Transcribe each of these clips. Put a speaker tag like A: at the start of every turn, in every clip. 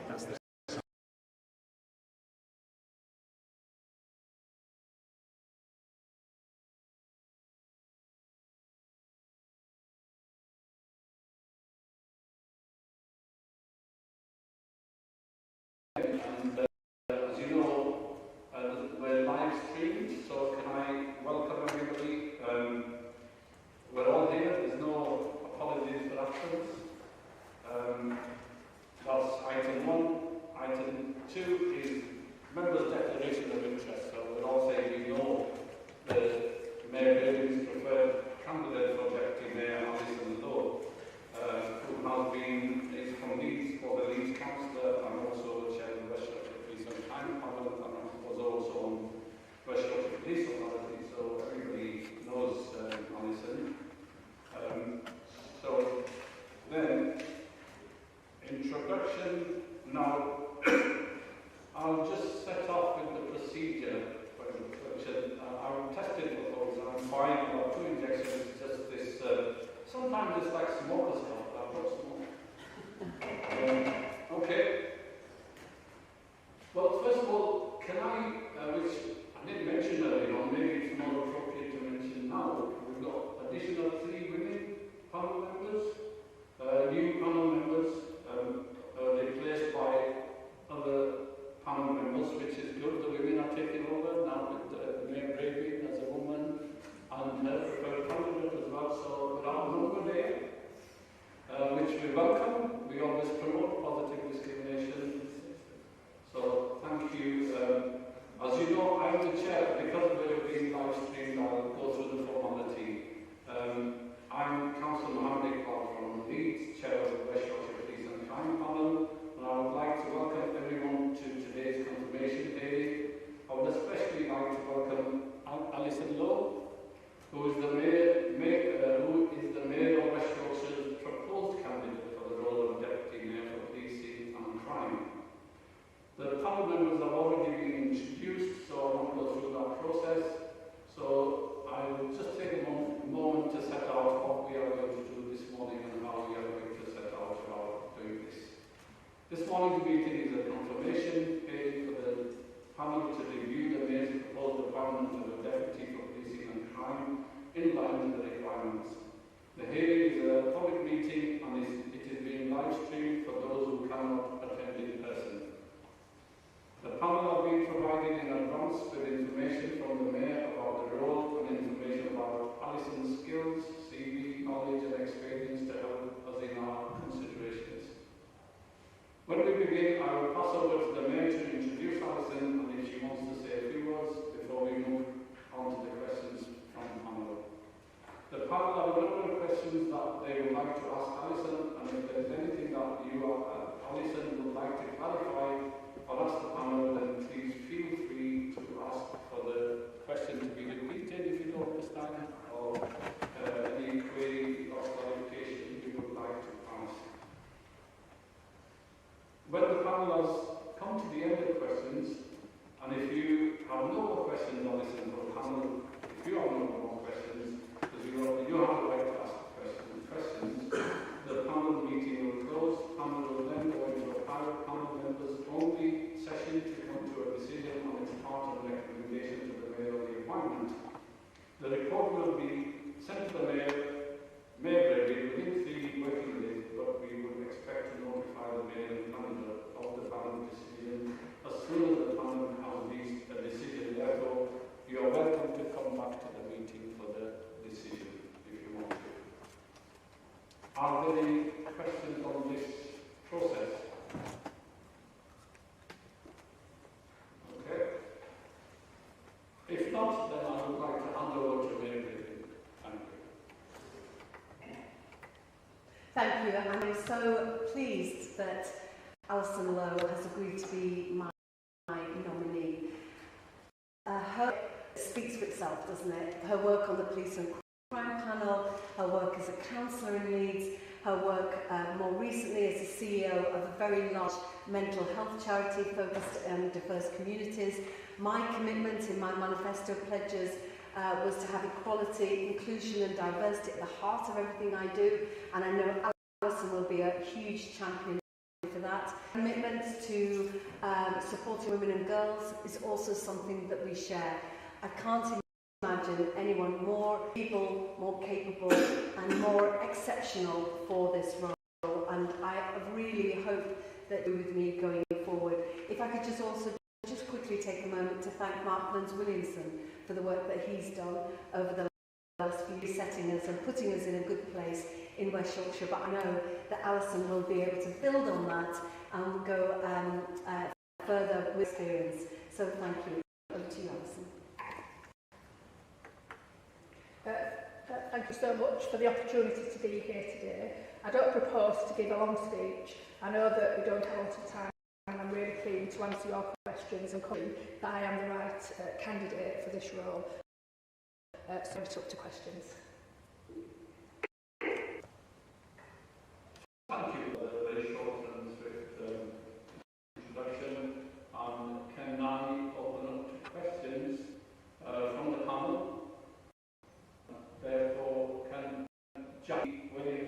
A: That's the and as you know, we're live streamed, so can I welcome everybody? We're all here, there's no apologies sometimes it's like smoker stuff, but I've got smoke. Okay. Well, first of all, can I, which I didn't mention earlier on, maybe it's more appropriate to mention now, we've got additional 3 women panel members, new panel members, replaced by other panel members, which is good. The women are taking over now with Mayor Brady as a woman and her preferred candidate as well, so we're out number there, which we welcome. We always promote positive discrimination. So thank you. As you know, I'm the chair. Because we're being live streamed, I'll go through the formality. I'm Councillor Mohammed Iqbal from Leeds, chair of the West Yorkshire Police and Crime Panel, and I would like to welcome everyone to today's confirmation hearing. I would especially like to welcome Alison Lowe, who is the mayor of West Yorkshire's proposed candidate for the role of Deputy Mayor for Policing and Crime. The panel members have already been introduced, so I won't go through that process. So I will just take a moment to set out what we are going to do this morning and how we are going to set out about doing this. This morning's meeting is a confirmation hearing for the panel to review the mayor's proposed appointment of a deputy for policing and crime in line with the requirements. The hearing is a public meeting and it is being live streamed for those who cannot attend in person. The panel have been provided in advance with information from the Mayor about the role and information about Alison's skills, CV, knowledge and experience to help us in our considerations. When we begin, I will pass over to the Mayor to introduce Alison and if she wants to say a few words before we move on to the questions from the panel. The panel have a number of questions that they would like to ask Alison, and if there's anything that Alison would like to clarify or ask the panel, then please feel free to ask for the question to be repeated if you don't understand, or any query or clarification you would like to ask. When the panel has come to the end of questions, and if you have no more questions, Alison, for the panel, if you have no more questions, because you have the right to ask questions, the panel meeting will close. The panel will then go into a panel members only session to come to a decision on its part and recommendation to the Mayor of the appointment. The report will be sent to the Mayor Brady within 3 working days, but we would expect to notify the Mayor and candidate of the panel decision as soon as the panel has reached a decision. Therefore, you are welcome to come back to the meeting for the decision if you want to. Are there any questions on this process? Okay. If not, then I would like to hand over to Mayor Brady.
B: Thank you, and I'm so pleased that Alison Lowe has agreed to be my nominee. Her speaks for itself, doesn't it? Her work on the police and crime panel, her work as a councillor in Leeds, her work more recently as the CEO of a very large mental health charity focused on diverse communities. My commitment in my manifesto pledges was to have equality, inclusion and diversity at the heart of everything I do, and I know Alison will be a huge champion for that. Commitment to supporting women and girls is also something that we share. I can't imagine anyone more able, more capable and more exceptional for this role, and I really hope that you're with me going forward. If I could just quickly take a moment to thank Mark Williamson for the work that he's done over the last few years, setting us and putting us in a good place in West Yorkshire, but I know that Alison will be able to build on that and go further with experience. So thank you. Over to you, Alison.
C: Thank you so much for the opportunity to be here today. I don't propose to give a long speech. I know that we don't have a lot of time, and I'm really keen to answer your questions and confirm that I am the right candidate for this role. So it's up to questions.
A: Thank you for the very short and swift introduction. Can I open up to questions from the panel? Therefore, can Jackie Williams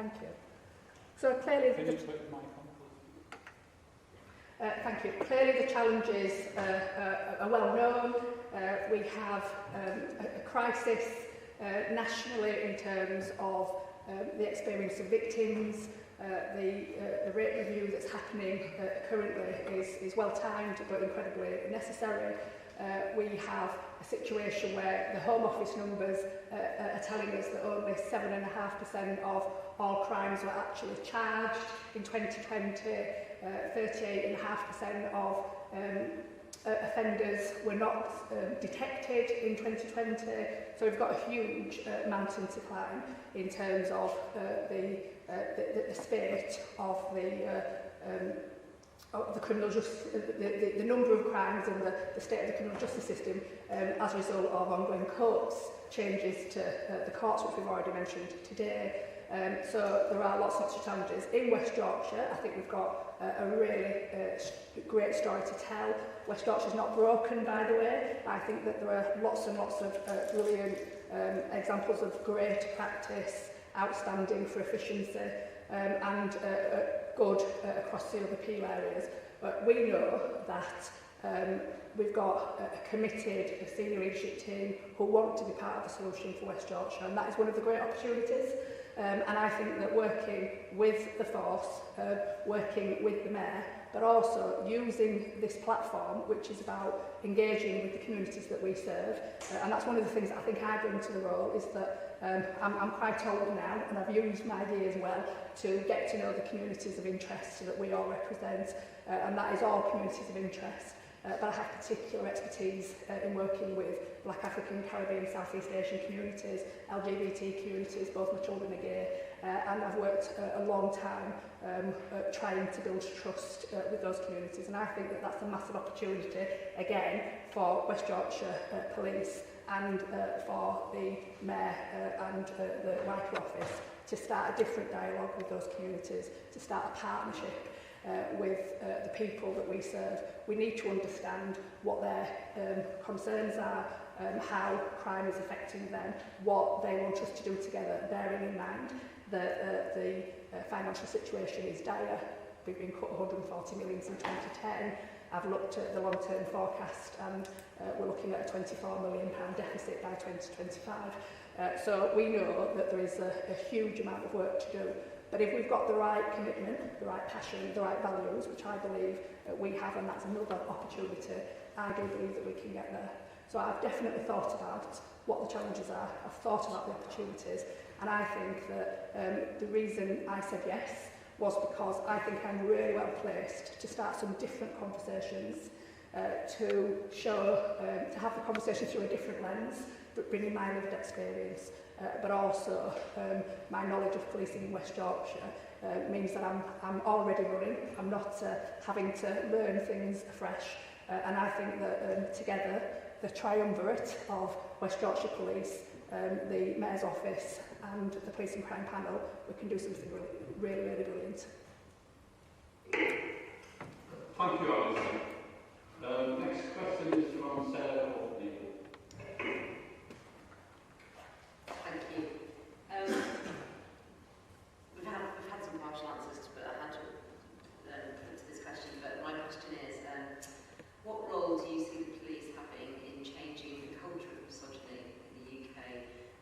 C: Thank you. So clearly...
A: Can you put the mic on, please?
C: Thank you. Clearly the challenges are well known. We have a crisis nationally in terms of the experience of victims. The rate review that's happening currently is well timed but incredibly necessary. We have a situation where the Home Office numbers are telling us that only 7.5% of all crimes were actually charged in 2020. 38.5% of offenders were not detected in 2020. So we've got a huge mountain to climb in terms of the state of the criminal justice, the number of crimes and the state of the criminal justice system as a result of ongoing courts changes to the courts, which we've already mentioned today. So there are lots and lots of challenges. In West Yorkshire, I think we've got a really great story to tell. West Yorkshire's not broken, by the way. I think that there are lots and lots of brilliant examples of great practice, outstanding for efficiency, and good across the other appeal areas. But we know that we've got a committed senior leadership team who want to be part of the solution for West Yorkshire, and that is one of the great opportunities. And I think that working with the force, working with the mayor, but also using this platform, which is about engaging with the communities that we serve, and that's one of the things that I think I bring to the role, is that I'm quite old now, and I've used my years well to get to know the communities of interest that we all represent, and that is all communities of interest. But I have particular expertise in working with Black African, Caribbean, Southeast Asian communities, LGBT communities, both my children are gay, and I've worked a long time trying to build trust with those communities, and I think that that's a massive opportunity, again, for West Yorkshire Police and for the Mayor and the Wiper Office to start a different dialogue with those communities, to start a partnership with the people that we serve. We need to understand what their concerns are, how crime is affecting them, what they want us to do together, bearing in mind that the financial situation is dire. We've been cut 140 million since 2010. I've looked at the long-term forecast and we're looking at a £24 million deficit by 2025. So we know that there is a huge amount of work to do. But if we've got the right commitment, the right passion, the right values, which I believe we have, and that's another opportunity, I do believe that we can get there. So I've definitely thought about what the challenges are, I've thought about the opportunities, and I think that the reason I said yes was because I think I'm really well placed to start some different conversations, to show, to have the conversation through a different lens, but bringing my lived experience. But also my knowledge of policing in West Yorkshire means that I'm already running. I'm not having to learn things afresh. And I think that together, the triumvirate of West Yorkshire Police, the Mayor's Office and the Police and Crime Panel, we can do something really, really brilliant.
A: Thank you, Alison. Next question is from Sarah.
D: We've had some partial answers, but I had to put to this question. But my question is, what role do you see the police having in changing the culture of misogyny in the UK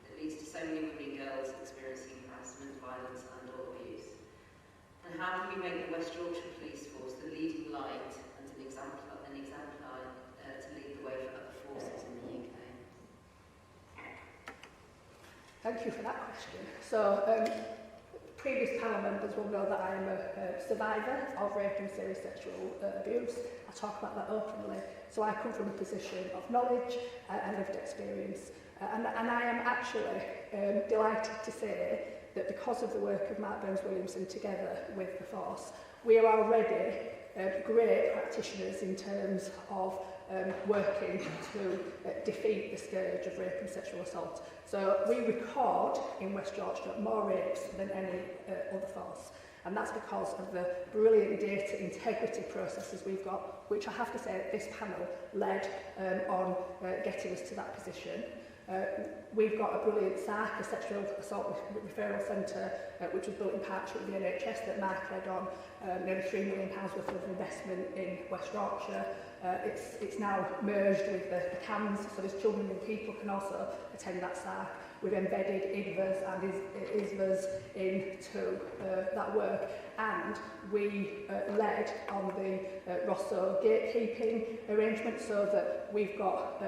D: that leads to so many women and girls experiencing harassment, violence and/or abuse? And how can we make the West Yorkshire Police Force the leading light and an exemplar to lead the way for other forces in the UK?
C: Thank you for that question. So, previous panel members will know that I am a survivor of rape and serious sexual abuse. I talk about that openly. So I come from a position of knowledge and lived experience. And I am actually delighted to say that because of the work of Mark Burns-Williamson together with the force, we are already great practitioners in terms of working to defeat the scourge of rape and sexual assault. So we record in West Yorkshire more rapes than any other force. And that's because of the brilliant data integrity processes we've got, which I have to say this panel led on getting us to that position. We've got a brilliant SARC, a Sexual Assault Referral Centre, which was built in partnership with the NHS that Mark led on, nearly £3 million worth of investment in West Yorkshire. It's now merged with the CAMS, so there's children and people can also attend that SARC. We've embedded IDVAs and ISVAs into that work, and we led on the Rosso gatekeeping arrangement so that we've got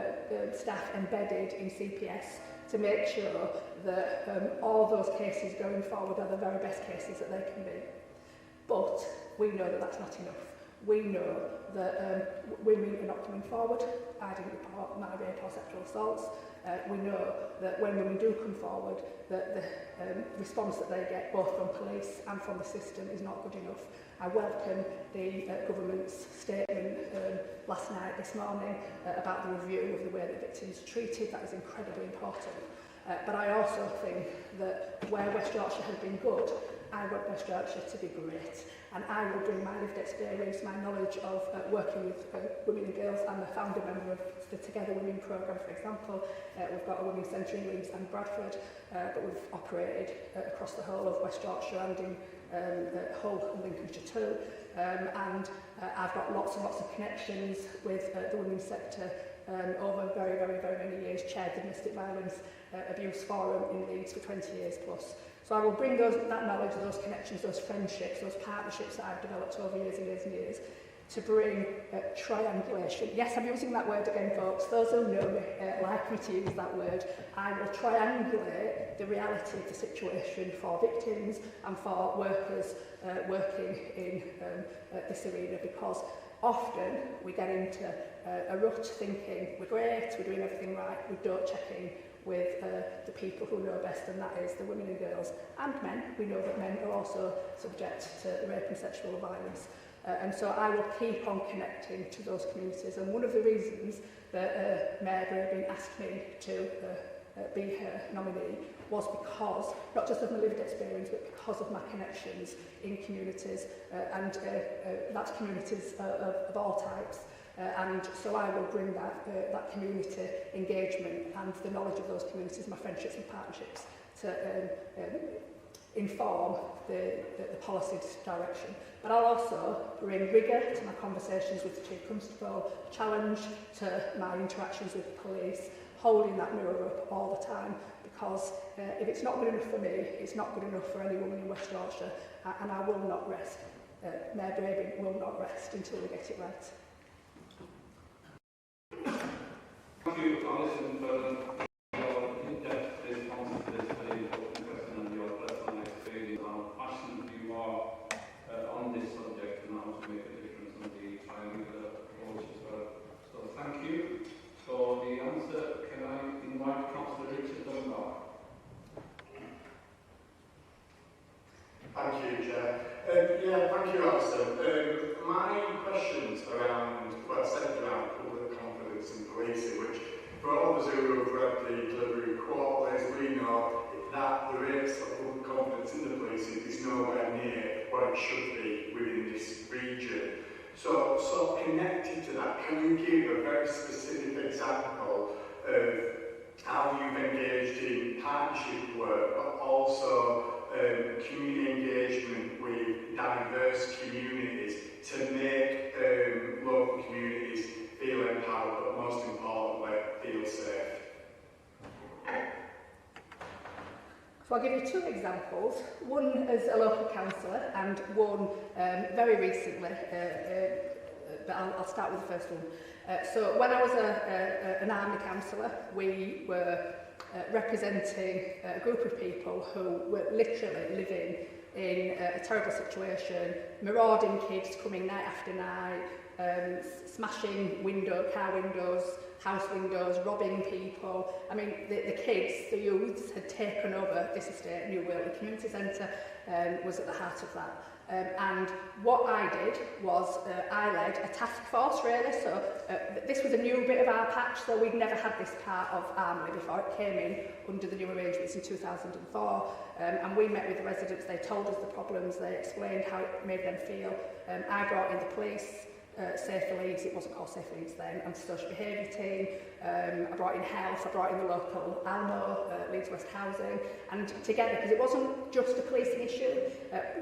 C: staff embedded in CPS to make sure that all those cases going forward are the very best cases that they can be. But we know that that's not enough. We know that women are not coming forward. I didn't report my rape or sexual assaults. We know that when women do come forward, that the response that they get both from police and from the system is not good enough. I welcome the government's statement last night, this morning, about the review of the way that victims are treated. That is incredibly important. But I also think that where West Yorkshire has been good, I want West Yorkshire to be great. And I will bring my lived experience, my knowledge of working with women and girls. I'm a founder member of the Together Women programme, for example. We've got a women's centre in Leeds and Bradford, but we've operated across the whole of West Yorkshire and in Hull and Lincolnshire too. And I've got lots and lots of connections with the women's sector over very, very, very many years, chaired the Domestic Violence Abuse Forum in Leeds for 20 years plus. So I will bring that knowledge, those connections, those friendships, those partnerships that I've developed over years and years and years to bring triangulation. Yes, I'm using that word again, folks. Those who know me like me to use that word. I will triangulate the reality of the situation for victims and for workers working in this arena, because often we get into a rut thinking we're great, we're doing everything right, we don't check in with the people who know best, and that is the women and girls and men. We know that men are also subject to rape and sexual violence. And so I will keep on connecting to those communities. And one of the reasons that Mayor Brabin asked me to be her nominee was because, not just of my lived experience, but because of my connections in communities, and that's communities of all types. And so I will bring that community engagement and the knowledge of those communities, my friendships and partnerships, to inform the policy direction. But I'll also bring rigour to my conversations with the Chief Constable, challenge to my interactions with the police, holding that mirror up all the time, because if it's not good enough for me, it's not good enough for any woman in West Yorkshire, and I will not rest. Mayor Brabin will not rest until we get it right.
A: Thank you, Alison, for your in-depth response to this very important question and your personal experience and how passionate you are on this subject and how to make a difference on the triangular approach as well. So thank you. For the answer, can I invite Councillor Richard Dunbar?
E: Thank you, Chair. Thank you, Alison. My questions around, centred around public confidence in policing, which for all of us who have read the delivery of quarterlies, we know that the rates of public confidence in the policing is nowhere near what it should be within this region. So connected to that, can you give a very specific example of how you've engaged in partnership work, but also community engagement with diverse communities to make local communities feel empowered, but most importantly, feel safe?
C: So I'll give you two examples, one as a local councillor and one very recently, but I'll start with the first one. So when I was an army councillor, we were representing a group of people who were literally living in a terrible situation, marauding kids coming night after night, smashing car windows, house windows, robbing people. I mean, the kids, the youths, had taken over this estate, New Whaley Community Centre, was at the heart of that. And what I did was I led a task force, really. So this was a new bit of our patch, so we'd never had this part of Armley before. It came in under the new arrangements in 2004. And we met with the residents, they told us the problems, they explained how it made them feel. I brought in the police, Safer Leeds, it wasn't called Safer Leeds then, and social behaviour team. I brought in health, I brought in the local ALMO, Leeds West Housing, and together, because it wasn't just a policing issue,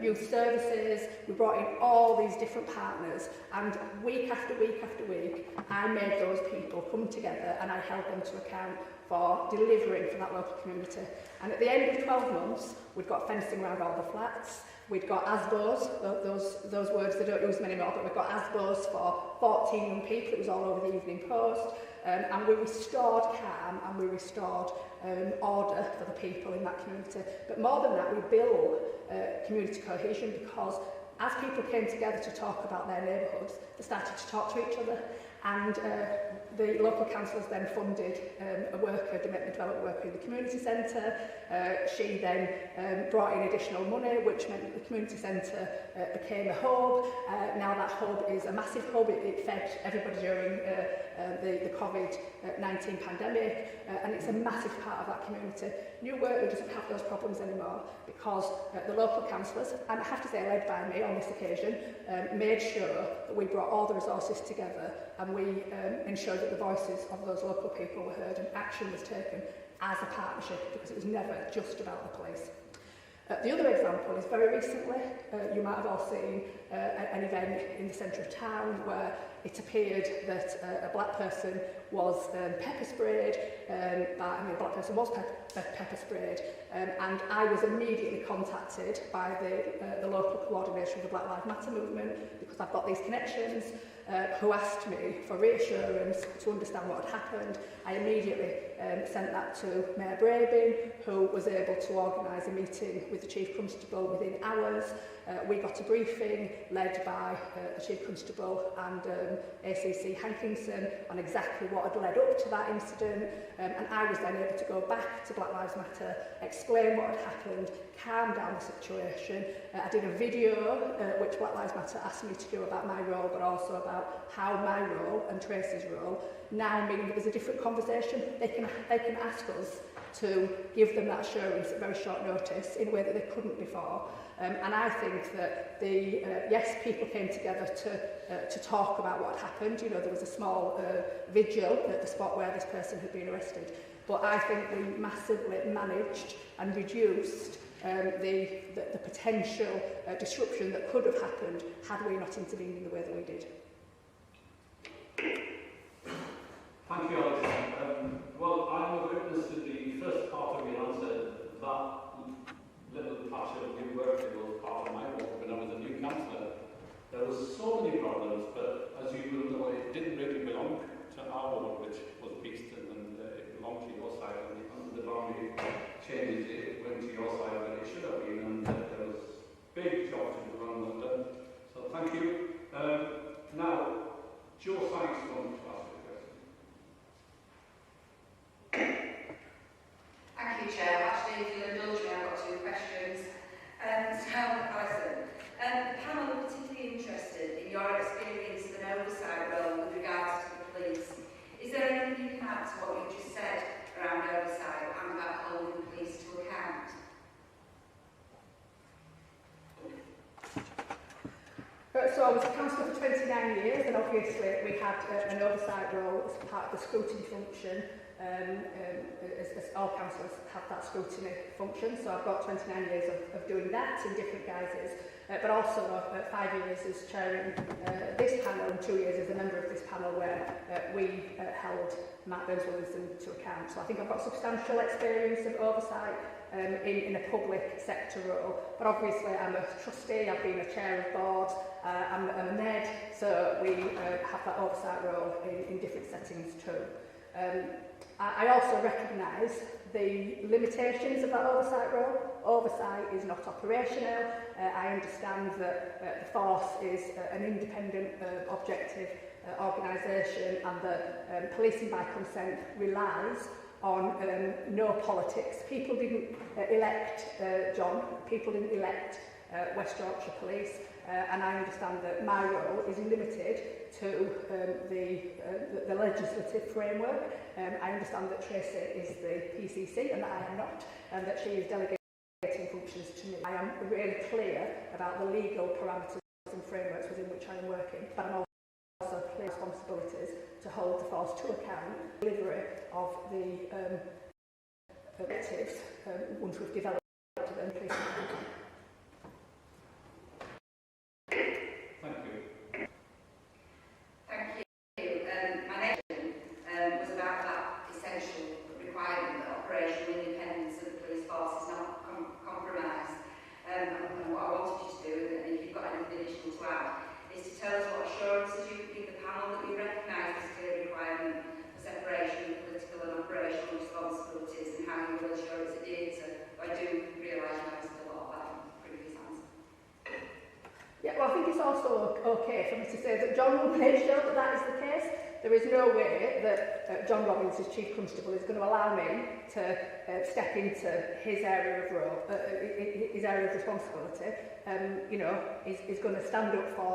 C: youth services, we brought in all these different partners, and week after week after week, I made those people come together and I held them to account for delivering for that local community. And at the end of 12 months, we'd got fencing around all the flats, we'd got ASBOs, those words, they don't use them anymore, but we've got ASBOs for 14 young people, it was all over the Evening Post, and we restored calm and we restored order for the people in that community. But more than that, we built community cohesion, because as people came together to talk about their neighbourhoods, they started to talk to each other. And the local councillors then funded a worker, development worker in the community centre. She then brought in additional money, which meant that the community centre became a hub. Now that hub is a massive hub. It fed everybody during the COVID-19 pandemic, and it's a massive part of that community. New Workley doesn't have those problems anymore because the local councillors, and I have to say led by me on this occasion, made sure that we brought all the resources together and we ensured that the voices of those local people were heard and action was taken as a partnership, because it was never just about the police. The other example is very recently, you might have all seen an event in the centre of town where it appeared that a black person was pepper sprayed, a black person was pepper sprayed, and I was immediately contacted by the local coordination of the Black Lives Matter movement, because I've got these connections, who asked me for reassurance to understand what had happened. I immediately sent that to Mayor Brabin, who was able to organise a meeting with the Chief Constable within hours. We got a briefing led by the Chief Constable and ACC Hankinson on exactly what had led up to that incident, and I was then able to go back to Black Lives Matter, explain what had happened, calm down the situation. I did a video which Black Lives Matter asked me to do about my role, but also about how my role and Tracy's role now mean that there's a different conversation. They can ask us to give them that assurance at very short notice in a way that they couldn't before. And I think that yes, people came together to talk about what happened. You know, there was a small vigil at the spot where this person had been arrested. But I think we massively managed and reduced the potential disruption that could have happened had we not intervened in the way that we did.
A: Thank you, Alison. Well, I'm a witness to the first part of your answer. That little patch of New Workley was part of my work when I was a new councillor. There were so many problems, but as you will know, it didn't really belong to our ward, which was Beeston, and it belonged to your side. And under the boundary changes, it went to your side where it should have been, and there was big job to do on London. So thank you. Now, Joe Sykes wants to ask a question.
F: Thank you, Chair. Actually, if you'll indulge me, I've got two questions. Alison, the panel are particularly interested in your experience of an oversight role with regards to the police. Is there anything you can add to what you've just said around oversight and about holding the police to account?
C: So I was a councillor for 29 years, and obviously we had an oversight role as part of the scrutiny function. As all councillors have that scrutiny function, so I've got 29 years of doing that in different guises, but also 5 years as chairing this panel and 2 years as a member of this panel where we held Matt Burns-Williamson to account. So I think I've got substantial experience of oversight in a public sector role, but obviously I'm a trustee, I've been a chair of board, I'm a NED, so we have that oversight role in different settings too. I also recognise the limitations of that oversight role. Oversight is not operational. I understand that the force is an independent, objective organisation, and that policing by consent relies on no politics. People didn't elect John, people didn't elect West Yorkshire Police, and I understand that my role is limited to the legislative framework. I understand that Tracy is the PCC and that I am not, and that she is delegating functions to me. I am really clear about the legal parameters and frameworks within which I am working, but I'm also responsibilities to hold the force to account, delivery of the objectives once we've developed them.
A: Thank you.
F: Thank you. My next question was about that essential requirement that operational independence of the police force is not compromised. And what I wanted you to do, and if you've got anything additional to add, is to tell us what assurances you could give the panel that you recognise this clear requirement for separation of political and operational responsibilities, and how you will ensure it's adhered to. I do realise you answered a lot of that in previous answers.
C: Yeah, well, I think it's also okay for me to say that John will make sure that that is the case. There is no way that John Robbins, as Chief Constable, is going to allow me to step into his area of role, his area of responsibility. You know, is going to stand up for